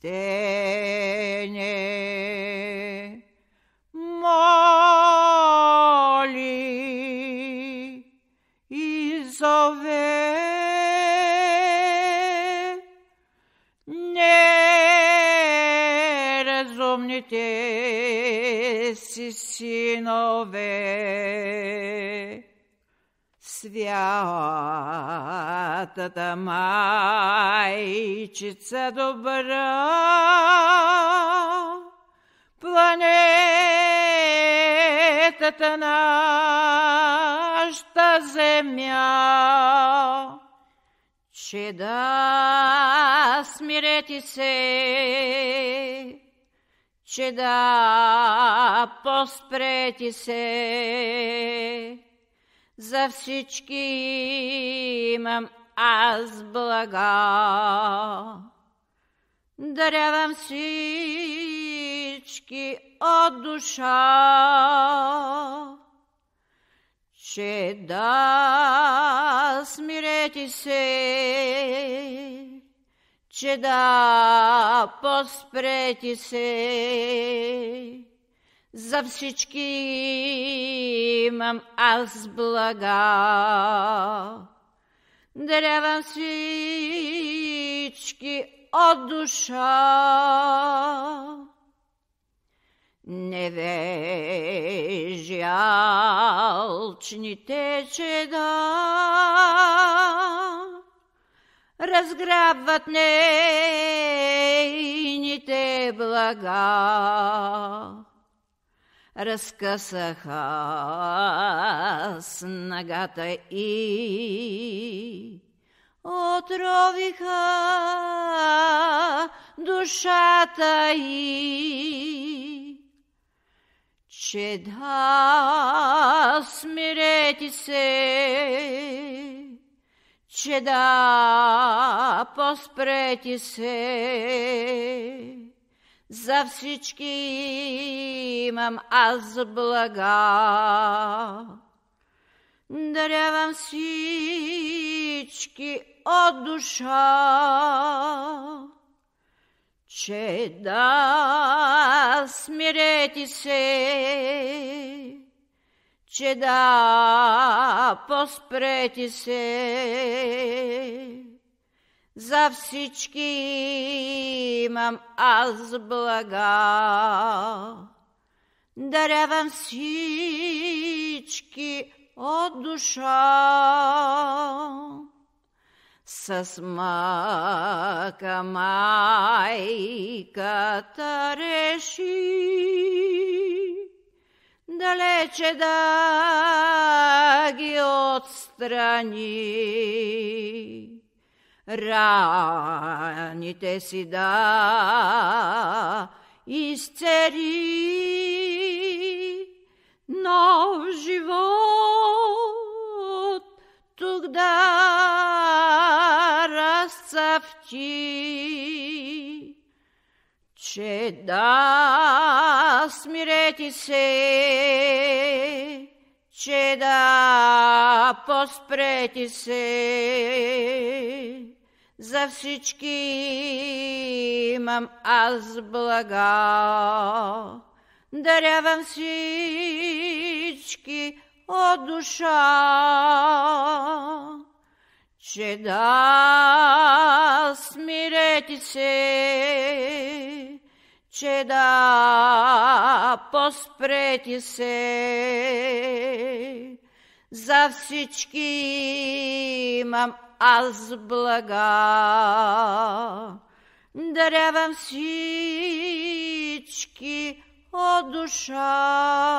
почтение моли и зове. Неразумните си синове, святата майчица добра, планетата нашата земя, че да смирете се, че да поспрете се, за всички имам аз блага. Дарявам всички от душа, че да смирете се, че да поспрете се, за всички имам аз блага. Дарявам всички от душа, невежи алчните чеда разграбват нейните блага. Разкъсаха снагата и отровиха душата й, че да смирете се, че да поспрете се, за всички имам аз блага. Дарявам всички от душа, че да смирете се, че да поспрете се, за всички имам аз блага. Дарявам всички от душа, с мъка майката реши далече да ги отстрани, раните си да изцери, нов живот тук да разцъфти, че да смирете се, че да поспрете се, за всички имам аз блага. Дарявам всички от душа, че да смирете се, че да поспрете се, за всички имам аз блага. Дарявам всички от душа.